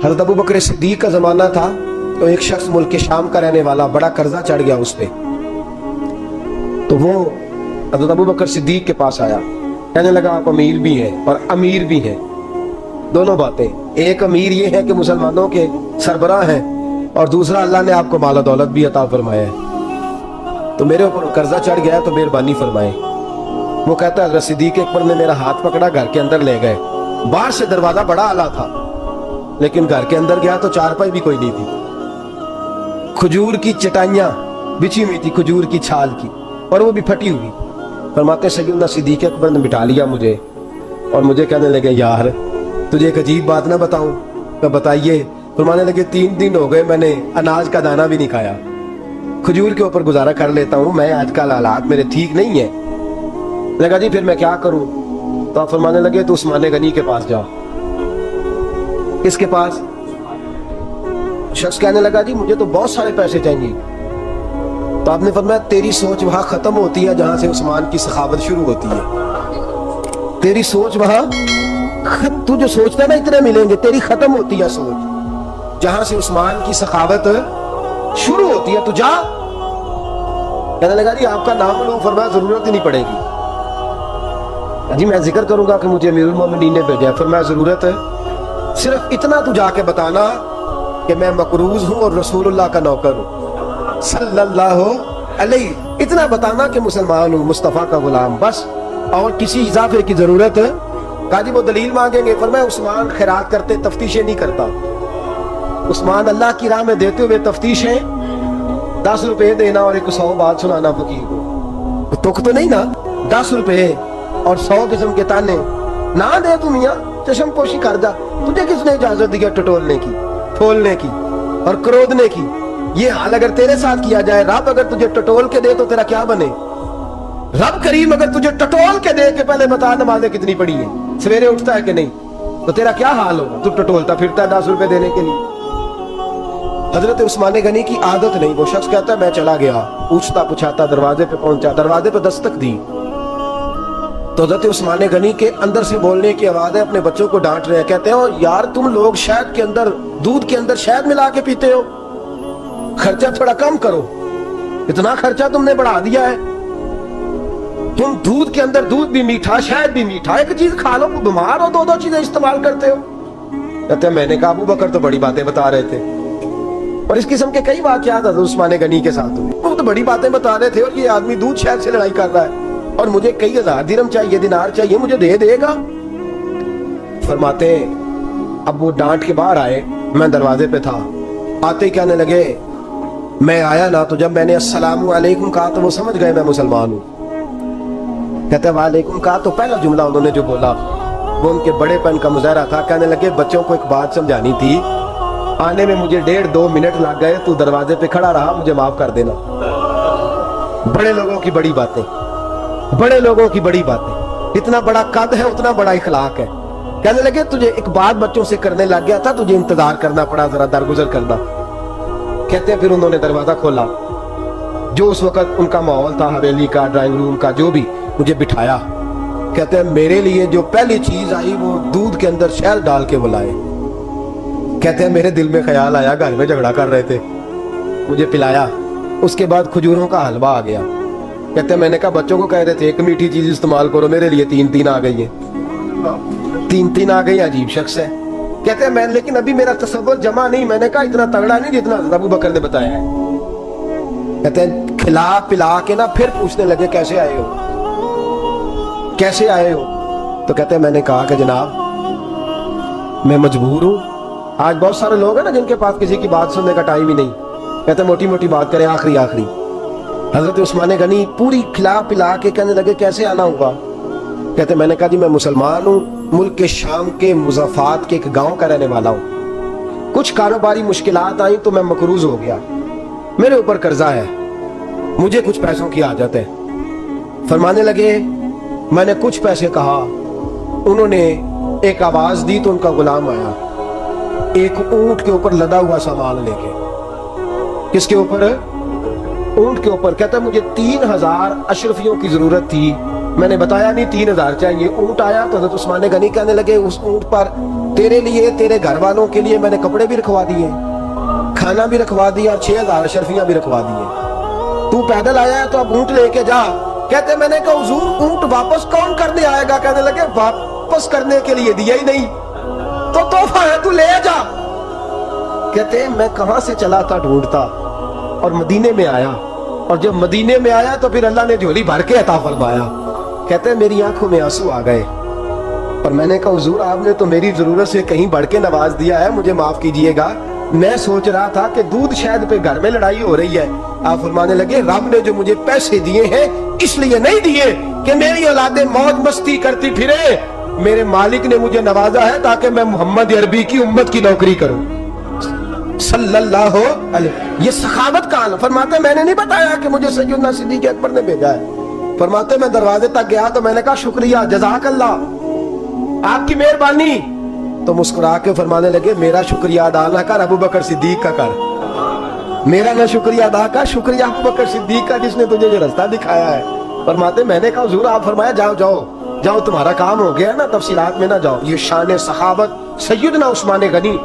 हज़रत अबू बकर सिद्दीक का ज़माना था तो एक शख्स मुल्क शाम का रहने वाला, बड़ा कर्जा चढ़ गया उस पर। तो वो हज़रत अबू बकर सिद्दीक के पास आया, कहने लगा आप अमीर भी हैं और अमीर भी हैं, दोनों बातें। एक अमीर ये है कि मुसलमानों के सरबराह हैं, और दूसरा अल्लाह ने आपको माल दौलत भी अता फरमाया है, तो मेरे ऊपर कर्जा चढ़ गया तो मेहरबानी फरमाए। वो कहता है हज़रत सिद्दीक अकबर ने मेरा हाथ पकड़ा, घर के अंदर ले गए। बाहर से दरवाजा बड़ा आला था, लेकिन घर के अंदर गया तो चारपाई भी कोई नहीं थी। खजूर की चटाइयां बिछी हुई थी, खजूर की छाल की, और वो भी फटी हुई। फरमाते सैयदना सिद्दीक अकबर ने बिठा लिया मुझे, और मुझे कहने लगे यार तुझे एक अजीब बात ना बताऊं? मैं बताइए। फरमाने लगे 3 दिन हो गए मैंने अनाज का दाना भी नहीं खाया, खजूर के ऊपर गुजारा कर लेता हूं मैं, आजकल हालात मेरे ठीक नहीं है। लगा जी फिर मैं क्या करूं? तो आप फरमाने लगे तो उस्मान गनी के पास जाओ। किसके पास? शख्स कहने लगा जी मुझे तो बहुत सारे पैसे चाहिए। तो आपने फरमाया तेरी सोच वहां खत्म होती है जहां से उस्मान की सखावत शुरू होती है। तेरी सोच वहां, तू जो सोचता ना इतने मिलेंगे, तेरी खत्म होती है सोच जहां से उस्मान की सखावत शुरू होती है। तू जा। कहने लगा जी आपका नाम लूं? फरमाया जरूरत ही नहीं पड़ेगी जी, मैं जिक्र करूंगा कि मुझे अमीरुल मोमिनीन ने भेजा। फरमाया जरूरत है, सिर्फ इतना तू जाके बताना कि मैं मकरूज हूं और रसूलुल्लाह का नौकर हूं सल्लल्लाहु अलैहि, इतना बताना कि मुसलमान हूं, मुस्तफा का गुलाम, बस, और किसी इजाफे की जरूरत है। कहा जी वो दलील मांगेंगे। फरमाया उस्मान खैरात करते तफ्तीशें नहीं करता, उस्मान अल्लाह की राह में देते हुए तफ्तीशें 10 रुपए देना और 100 बात सुनाना फकीर को, तुक तो नहीं ना? 10 रुपए और 100 किस्म के ताने ना दे तू मियां, चश्म पोशी कर जा। तुझे किसने इजाजत दी टटोलने की, फोलने की और क्रोधने की? ये हाल अगर तेरे साथ किया जाए, रब अगर तुझे टटोल के दे तो तेरा क्या बने? रब करीम अगर तुझे टटोल के दे के पहले बता नमाजें कितनी पड़ी है, सवेरे उठता है कि नहीं, तो तेरा क्या हाल होगा? तू टटोलता फिरता है 10 रुपए देने के लिए। हजरत उस्मान गनी की आदत नहीं। वो शख्स कहता है मैं चला गया, पूछता पुछाता दरवाजे पे पहुंचा, दरवाजे पे दस्तक दी तो हजरत उस्मान गनी के अंदर से बोलने की आवाज है, अपने बच्चों को डांट रहे हैं। कहते हो यार तुम लोग शहद के अंदर, दूध के अंदर शहद मिला के पीते हो, खर्चा थोड़ा कम करो, इतना खर्चा तुमने बढ़ा दिया है। तुम दूध के अंदर दूध भी मीठा, शहद भी मीठा, एक चीज खा लो, बीमार हो, 2 चीजें इस्तेमाल करते हो। कहते हैं मैंने कहा अबू बकर तो बड़ी बातें बता रहे थे, और इस किस्म के कई वाकयात हज़रत उस्मान गनी के साथ हुए। वो तो बड़ी बातें बता रहे थे और ये आदमी दूध शहद से लड़ाई कर रहा है, और मुझे कई 1000 दिरहम चाहिए, दिनार चाहिए, मुझे दे देगा? फरमाते अब वो डांट के बाहर आए, मैं दरवाजे पे था, आते ही कहने लगे मैं आया ना तो जब मैंने अस्सलामु अलैकुम कहा तो वो समझ गए मैं मुसलमान हूँ। कहते वालेकुम कहा तो पहला जुमला उन्होंने जो बोला वो उनके बड़ेपन का मुजाहरा था। कहने लगे बच्चों को एक बात समझानी थी, आने में मुझे 1.5-2 मिनट लग गए, तू दरवाजे पे खड़ा रहा, मुझे माफ कर देना। बड़े लोगों की बड़ी बातें, बड़े लोगों की बड़ी बातें, इतना बड़ा कद है उतना बड़ा इखलाक है। कहने लगे तुझे एक बात बच्चों से करने लग गया था, तुझे इंतजार करना पड़ा, जरा दरगुजर करना। कहते हैं फिर उन्होंने दरवाजा खोला, जो उस वक्त उनका माहौल था हवेली का, ड्राइंग रूम का, जो भी, मुझे बिठाया। कहते हैं मेरे लिए जो पहली चीज आई वो दूध के अंदर शहद डाल के बुलाए। कहते हैं मेरे दिल में ख्याल आया घर में झगड़ा कर रहे थे, मुझे पिलाया, उसके बाद खजूरों का हलवा आ गया। कहते हैं मैंने कहा बच्चों को कह रहे थे एक मीठी चीज इस्तेमाल करो, मेरे लिए 3-3 आ गई है, 3-3 आ गई, अजीब शख्स है। कहते हैं मैं, लेकिन अभी मेरा तसव्वुर जमा नहीं, मैंने कहा इतना तगड़ा नहीं जितना अबू बकर ने बताया है। कहते हैं खिला पिला के ना फिर पूछने लगे कैसे आए हो, कैसे आए हो? तो कहते हैं मैंने कहा कि जनाब मैं मजबूर हूँ। आज बहुत सारे लोग हैं ना जिनके पास किसी की बात सुनने का टाइम ही नहीं, कहते मोटी मोटी बात करें, आखिरी आखिरी। हजरत उस्मान गनी पूरी खिला पिला के कहने लगे कैसे आना हुआ? कहते मैंने कहा जी मैं मुसलमान हूँ, मुल्क के शाम के मुज़फ़्फ़ात के एक गांव का रहने वाला हूँ, कुछ कारोबारी मुश्किलात आई तो मैं मकरूज हो गया, मेरे ऊपर कर्जा है, मुझे कुछ पैसों की आदत है। फरमाने लगे मैंने कुछ पैसे कहा, उन्होंने एक आवाज दी तो उनका गुलाम आया, एक ऊंट के ऊपर लदा हुआ सामान लेके। किसके ऊपर? ऊंट के ऊपर। कहता मुझे 3000 अशरफियों की जरूरत थी, میں نے بتایا نہیں 3000 چاہیے. اونٹ آیا تو حضرت عثمان غنی کہنے لگے اس اونٹ پر تیرے لیے تیرے گھر والوں کے لیے میں نے کپڑے بھی رکھوا دیے, کھانا بھی رکھوا دیا, 6000 اشرفیاں بھی رکھوا دیے. تو پیدل آیا ہے تو اب اونٹ لے کے جا. کہتے میں نے کہا حضور اونٹ واپس کون کرنے آئے گا؟ کہنے لگے واپس کرنے کے لیے دیا ہی نہیں تو تحفہ ہے, تو لے جا. کہتے میں کہاں سے چلا تھا ڈھونڈتا اور مدینے میں آیا, اور جب مدینے میں آیا تو پھر اللہ نے جھولی بھر کے عطا فرمایا. کہتے میری آنکھوں میں آنسو آ گئے اور میں نے کہا حضور آپ نے تو میری ضرورت سے کہیں بڑھ کے نواز دیا ہے, مجھے معاف کیجئے گا. میں سوچ رہا تھا کہ دودھ شہد پہ گھر میں لڑائی ہو رہی ہے. آپ فرمانے لگے رب نے جو مجھے پیسے دیے ہیں اس لیے نہیں دیے کہ میری اولادیں موج مستی کرتی پھرے, میرے مالک نے مجھے نوازا ہے تاکہ میں محمد عربی کی امت کی نوکری کروں صلی اللہ علیہ. یہ سخاوت کا عالم. فرماتے میں نے نہیں بتایا کہ مجھے سیدنا صدیق اکبر نے بھیجا ہے. فرماتے میں دروازے تک گیا تو میں نے کہا شکریہ, جزاک اللہ, آپ کی مہربانی. تو مسکرا کے فرمانے لگے میرا شکریہ ادا نہ کر, ابو بکر صدیق کا کر. میرا نہ شکریہ ادا کر, شکریہ ابو بکر صدیق کا جس نے تجھے یہ رستہ دکھایا ہے. فرماتے میں نے کہا حضور آپ فرمایا جاؤ جاؤ جاؤ تمہارا کام ہو گیا نا, تفصیلات میں نہ جاؤ. یہ شان سخاوت سیدنا عثمان غنی